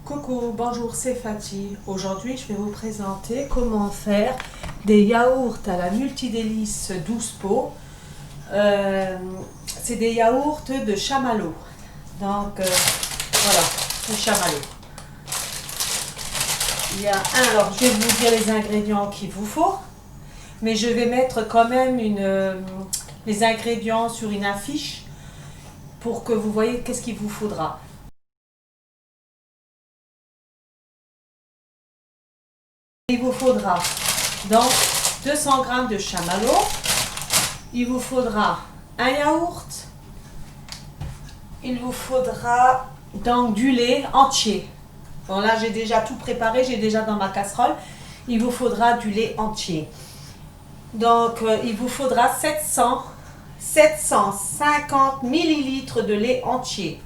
Coucou, bonjour, c'est Fatih. Aujourd'hui, je vais vous présenter comment faire des yaourts à la multidélice 12 pots. C'est des yaourts de chamallow. Donc, voilà, le chamallow. Il y a alors je vais vous dire les ingrédients qu'il vous faut, mais je vais mettre quand même les ingrédients sur une affiche pour que vous voyez qu'est-ce qu'il vous faudra. Il vous faudra donc 200 g de chamallow, il vous faudra un yaourt, il vous faudra donc du lait entier. Bon là j'ai déjà tout préparé, j'ai déjà dans ma casserole, il vous faudra du lait entier. Donc il vous faudra 750 ml de lait entier.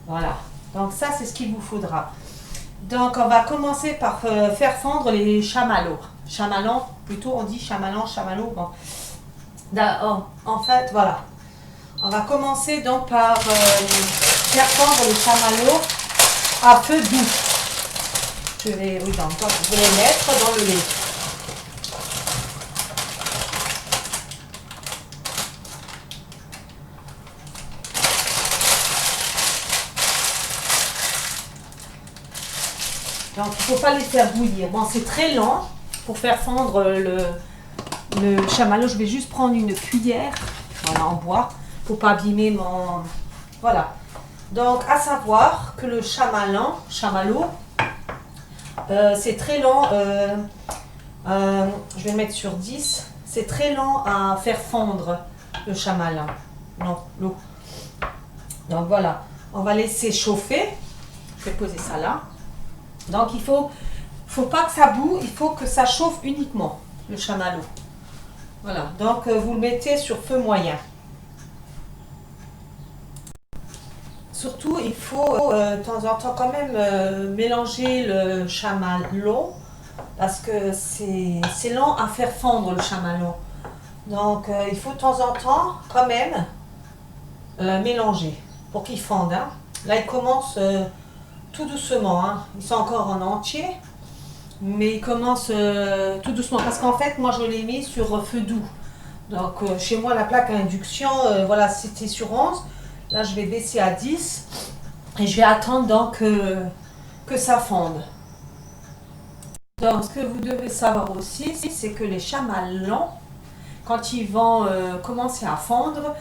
Voilà, donc ça c'est ce qu'il vous faudra. Donc on va commencer par faire fondre les chamallows. Chamallows, plutôt on dit chamallow, bon. En fait, voilà. On va commencer donc par faire fondre les chamallows à feu doux. Je vais les mettre dans le lait. Donc il ne faut pas les faire bouillir. Bon, c'est très lent pour faire fondre le chamallow. Je vais juste prendre une cuillère, voilà, en bois, pour pas abîmer mon... Voilà. Donc à savoir que le chamallow, c'est très lent. Je vais le mettre sur 10. C'est très lent à faire fondre le chamallow. Non, l'eau. Donc voilà. On va laisser chauffer. Je vais poser ça là. Donc il faut pas que ça boue, il faut que ça chauffe uniquement, le chamallow. Voilà, donc vous le mettez sur feu moyen. Surtout, il faut de temps en temps quand même mélanger le chamallow, parce que c'est lent à faire fondre le chamallow. Donc il faut de temps en temps quand même mélanger pour qu'il fonde. Hein. Là, il commence... tout doucement, hein. Ils sont encore en entier, mais ils commencent tout doucement, parce qu'en fait moi je l'ai mis sur feu doux. Donc chez moi la plaque à induction, voilà, c'était sur 11, là je vais baisser à 10 et je vais attendre donc que ça fonde. Donc ce que vous devez savoir aussi, c'est que les chamallows, quand ils vont commencer à fondre,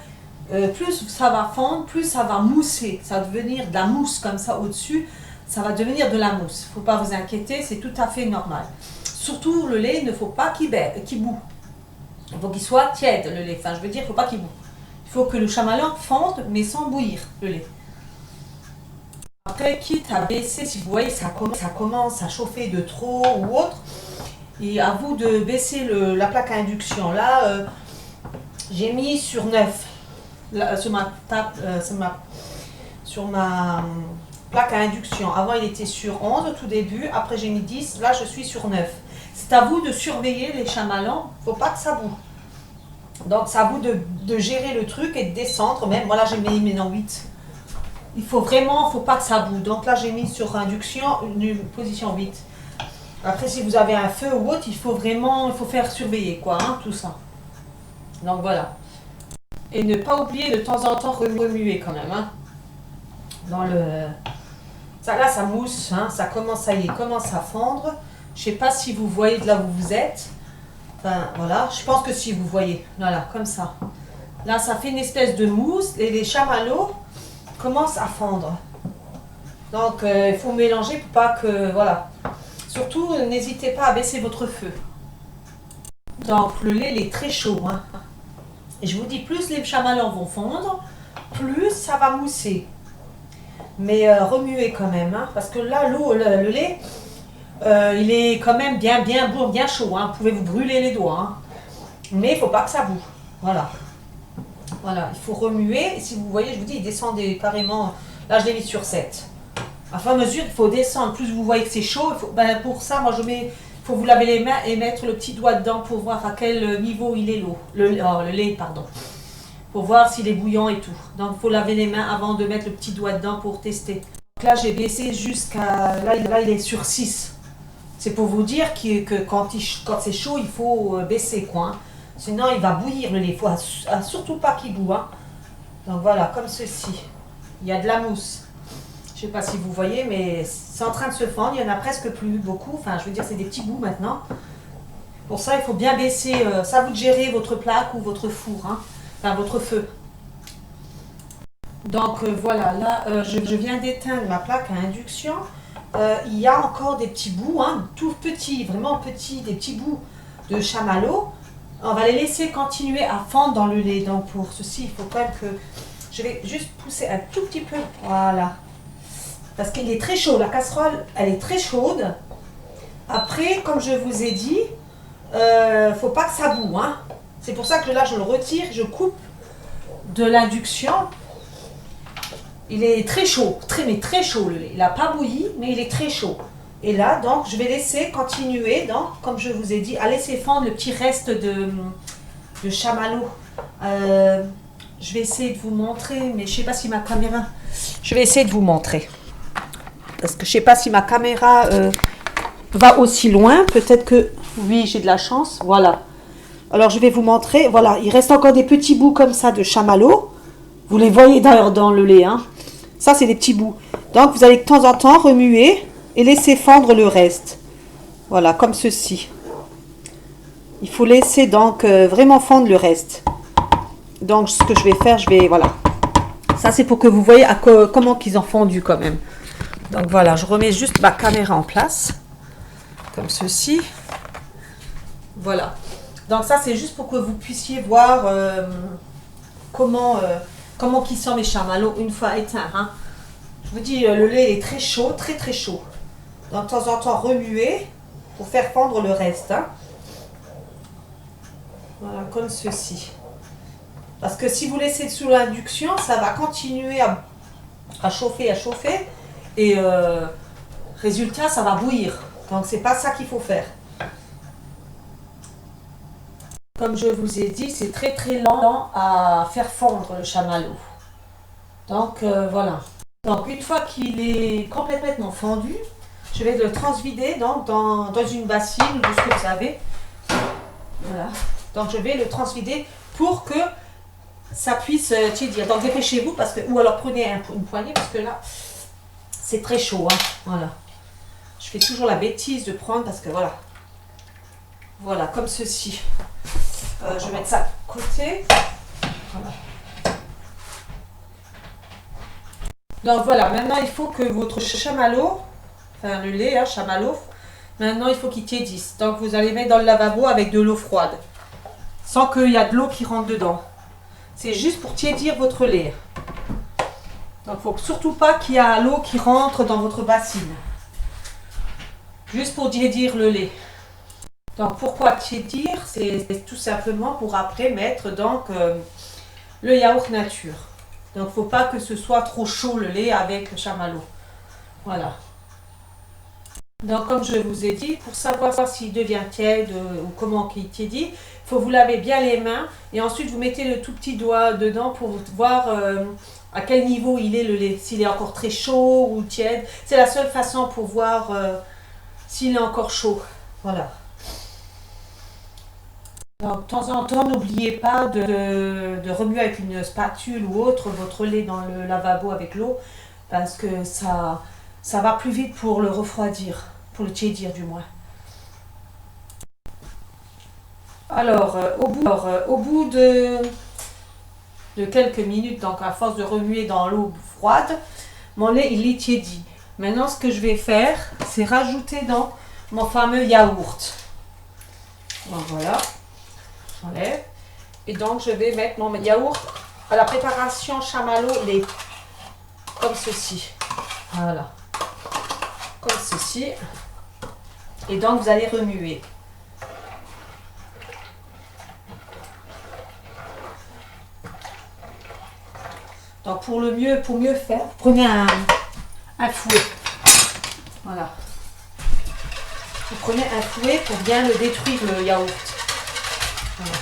plus ça va fondre, plus ça va mousser, ça va devenir de la mousse comme ça au-dessus, ça va devenir de la mousse. Il ne faut pas vous inquiéter, c'est tout à fait normal. Surtout le lait, il ne faut pas qu'il boue. Il faut qu'il soit tiède le lait, enfin je veux dire, il ne faut pas qu'il boue. Il faut que le chamallow fonde, mais sans bouillir le lait. Après, quitte à baisser, si vous voyez ça commence à chauffer de trop ou autre, et à vous de baisser la plaque à induction. Là, j'ai mis sur 9. Là, sur ma plaque à induction. Avant, il était sur 11 au tout début. Après, j'ai mis 10. Là, je suis sur 9. C'est à vous de surveiller les chamallows. Il ne faut pas que ça boue. Donc, c'est à vous de gérer le truc et de descendre. Même, voilà, j'ai mis maintenant 8. Il faut pas que ça boue. Donc là, j'ai mis sur induction une position 8. Après, si vous avez un feu ou autre, il faut faire surveiller, quoi, hein, tout ça. Donc, voilà. Et ne pas oublier de temps en temps remuer quand même. Hein. Là, ça mousse, hein, ça commence à fondre. Je ne sais pas si vous voyez de là où vous êtes. Enfin, voilà, je pense que si vous voyez. Voilà, comme ça. Là, ça fait une espèce de mousse et les chamallows commencent à fondre. Donc, il faut mélanger pour pas que... Voilà. Surtout, n'hésitez pas à baisser votre feu. Donc, le lait, il est très chaud, hein. Et je vous dis, plus les chamallows vont fondre, plus ça va mousser. Mais remuez quand même, hein, parce que là, le lait, il est quand même bien chaud. Hein, vous pouvez vous brûler les doigts. Hein, mais il ne faut pas que ça boue. Voilà. Voilà, il faut remuer. Et si vous voyez, je vous dis, il descend carrément. Là, je l'ai mis sur 7. À fur et à mesure, il faut descendre. Plus vous voyez que c'est chaud, pour ça, moi, il faut vous laver les mains et mettre le petit doigt dedans pour voir à quel niveau il est l'eau. Le lait, pardon. Pour voir s'il est bouillant et tout. Donc, il faut laver les mains avant de mettre le petit doigt dedans pour tester. Là, j'ai baissé jusqu'à... Là, il est sur 6. C'est pour vous dire que quand c'est chaud, il faut baisser, quoi. Hein. Sinon, il va bouillir le lait. Il faut surtout pas qu'il boue. Hein. Donc voilà, comme ceci. Il y a de la mousse. Je ne sais pas si vous voyez, mais c'est en train de se fendre. Il n'y en a presque plus beaucoup. Enfin, je veux dire, c'est des petits bouts maintenant. Pour ça, il faut bien baisser. Ça, vous gérez votre plaque ou votre four. Hein. Enfin, votre feu. Donc voilà, là, je viens d'éteindre ma plaque à induction. Il y a encore des petits bouts, hein, tout petits, vraiment petits, des petits bouts de chamallow. On va les laisser continuer à fondre dans le lait. Donc pour ceci, il faut quand même que... Je vais juste pousser un tout petit peu. Voilà. Parce qu'il est très chaud. La casserole, elle est très chaude. Après, comme je vous ai dit, faut pas que ça boue. Hein. C'est pour ça que là, je le retire, je coupe de l'induction. Il est très chaud, mais très chaud le lait. Il n'a pas bouilli, mais il est très chaud. Et là, donc, je vais laisser continuer, donc, comme je vous ai dit, à laisser fondre le petit reste de chamallow. Je vais essayer de vous montrer, mais je ne sais pas si ma caméra... Je vais essayer de vous montrer. Parce que je ne sais pas si ma caméra va aussi loin. Peut-être que... Oui, j'ai de la chance. Voilà. Alors, je vais vous montrer. Voilà, il reste encore des petits bouts comme ça de chamallow. Vous les voyez d'ailleurs dans le lait, hein. Ça, c'est des petits bouts. Donc, vous allez de temps en temps remuer et laisser fondre le reste. Voilà, comme ceci. Il faut laisser donc vraiment fondre le reste. Donc, ce que je vais faire, voilà. Ça, c'est pour que vous voyez comment qu'ils ont fondu quand même. Donc, voilà, je remets juste ma caméra en place. Comme ceci. Voilà. Donc, ça, c'est juste pour que vous puissiez voir comment qu'ils sont mes chamallows une fois éteints. Hein. Je vous dis, le lait est très chaud, très très chaud. Donc, de temps en temps, remuer pour faire fondre le reste. Hein. Voilà, comme ceci. Parce que si vous laissez sous l'induction, ça va continuer à chauffer. Et résultat, ça va bouillir. Donc, c'est pas ça qu'il faut faire. Comme je vous ai dit, c'est très très lent à faire fondre le chamallow. Donc, voilà. Donc, une fois qu'il est complètement fondu, je vais le transvider donc, dans une bassine ou ce que vous avez. Voilà. Donc, je vais le transvider pour que ça puisse tiédir. Donc, dépêchez-vous parce que, ou alors prenez une poignée parce que là, c'est très chaud. Hein. Voilà. Je fais toujours la bêtise de prendre parce que voilà. Voilà, comme ceci. Je vais mettre ça de côté. Voilà. Donc voilà, maintenant il faut que votre chamallow, enfin le lait, hein, chamallow, maintenant il faut qu'il tiédisse. Donc vous allez mettre dans le lavabo avec de l'eau froide, sans qu'il y a de l'eau qui rentre dedans. C'est juste pour tiédir votre lait. Donc il ne faut surtout pas qu'il y ait l'eau qui rentre dans votre bassine. Juste pour tiédir le lait. Donc pourquoi tiédir? C'est tout simplement pour après mettre donc le yaourt nature. Donc il ne faut pas que ce soit trop chaud le lait avec le chamallow. Voilà. Donc comme je vous ai dit, pour savoir s'il devient tiède ou comment il tiédit, il faut vous laver bien les mains et ensuite vous mettez le tout petit doigt dedans pour voir à quel niveau il est le lait. S'il est encore très chaud ou tiède. C'est la seule façon pour voir s'il est encore chaud. Voilà. Donc, de temps en temps, n'oubliez pas de remuer avec une spatule ou autre votre lait dans le lavabo avec l'eau parce que ça va plus vite pour le refroidir, pour le tiédir du moins. Alors, au bout de quelques minutes, donc à force de remuer dans l'eau froide, mon lait il est tiédi. Maintenant, ce que je vais faire, c'est rajouter dans mon fameux yaourt. Bon, voilà. J'enlève. Et donc, je vais mettre mon yaourt à la préparation chamallow lait. Comme ceci. Voilà. Comme ceci. Et donc, vous allez remuer. Donc, pour mieux faire, prenez un fouet. Voilà. Vous prenez un fouet pour bien le détruire, le yaourt. Voilà.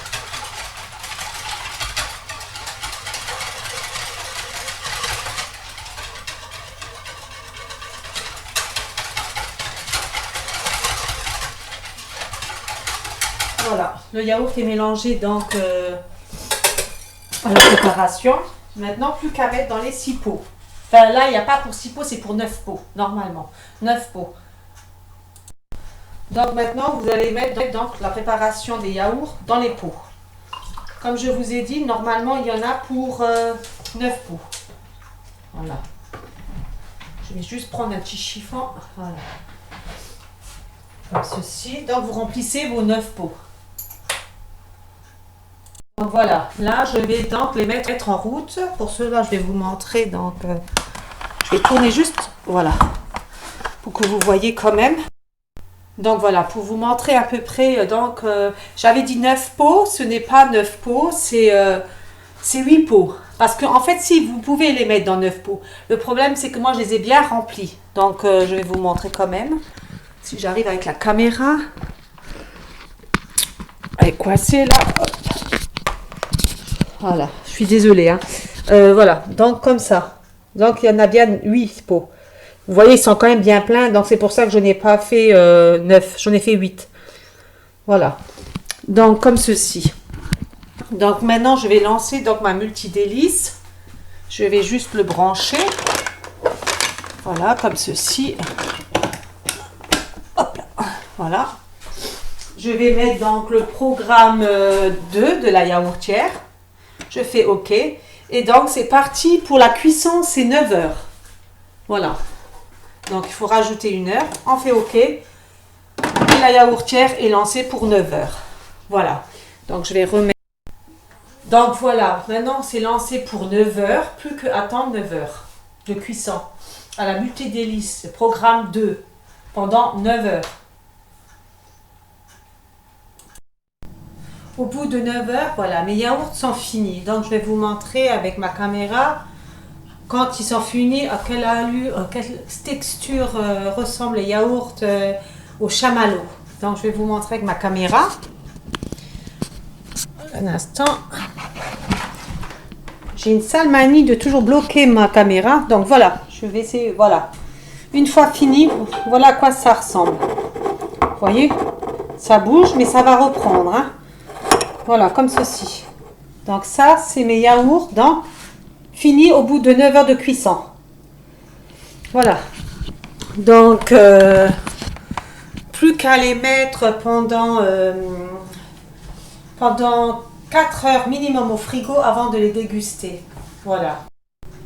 Voilà, le yaourt est mélangé donc à la préparation. Maintenant, plus qu'à mettre dans les 6 pots. Enfin, là, il n'y a pas pour 6 pots, c'est pour 9 pots, normalement. 9 pots. Donc maintenant, vous allez mettre donc, la préparation des yaourts dans les pots. Comme je vous ai dit, normalement, il y en a pour 9 pots. Voilà. Je vais juste prendre un petit chiffon. Voilà. Comme ceci. Donc, vous remplissez vos 9 pots. Donc voilà, là je vais donc les mettre en route. Pour cela, je vais vous montrer. Donc, je vais tourner juste, voilà, pour que vous voyez quand même. Donc voilà, pour vous montrer à peu près. Donc, j'avais dit 9 pots, ce n'est pas 9 pots, c'est 8 pots. Parce que en fait, si vous pouvez les mettre dans 9 pots. Le problème, c'est que moi, je les ai bien remplis. Donc, je vais vous montrer quand même. Si j'arrive avec la caméra. Elle est coincée là. Hop. Voilà, je suis désolée. Hein. Voilà, donc comme ça. Donc, il y en a bien 8 pots. Vous voyez, ils sont quand même bien pleins. Donc, c'est pour ça que je n'ai pas fait 9. J'en ai fait 8. Voilà. Donc, comme ceci. Donc, maintenant, je vais lancer donc, ma multidélice. Je vais juste le brancher. Voilà, comme ceci. Hop là. Voilà. Je vais mettre donc le programme 2 de la yaourtière. Je fais OK. Et donc, c'est parti pour la cuisson, c'est 9 heures. Voilà. Donc, il faut rajouter 1 heure. On fait OK. Et la yaourtière est lancée pour 9 heures. Voilà. Donc, je vais remettre. Donc, voilà. Maintenant, c'est lancé pour 9 heures. Plus qu'à attendre 9 heures de cuisson. À la multidélice, programme 2. Pendant 9 heures. Au bout de 9 heures, voilà, mes yaourts sont finis. Donc, je vais vous montrer avec ma caméra quand ils sont finis, à quelle allure, quelle texture ressemble les yaourts au chamallow. Donc, je vais vous montrer avec ma caméra. Un instant. J'ai une sale manie de toujours bloquer ma caméra. Donc, voilà, je vais essayer, voilà. Une fois fini, voilà à quoi ça ressemble. Vous voyez, ça bouge, mais ça va reprendre, hein. Voilà, comme ceci. Donc ça, c'est mes yaourts finis au bout de 9 heures de cuisson. Voilà. Donc, plus qu'à les mettre pendant 4 heures minimum au frigo avant de les déguster. Voilà.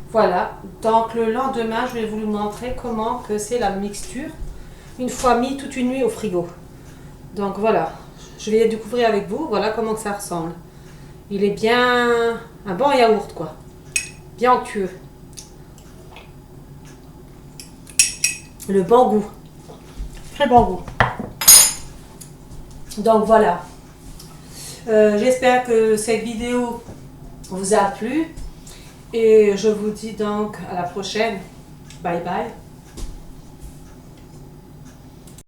Voilà. Donc, le lendemain, je vais vous montrer comment que c'est la mixture. Une fois mis toute une nuit au frigo. Donc, voilà. Je vais découvrir avec vous, voilà comment que ça ressemble. Il est bien un bon yaourt, quoi. Bien onctueux. Le bon goût. Très bon goût. Donc voilà. J'espère que cette vidéo vous a plu. Et je vous dis donc à la prochaine. Bye bye.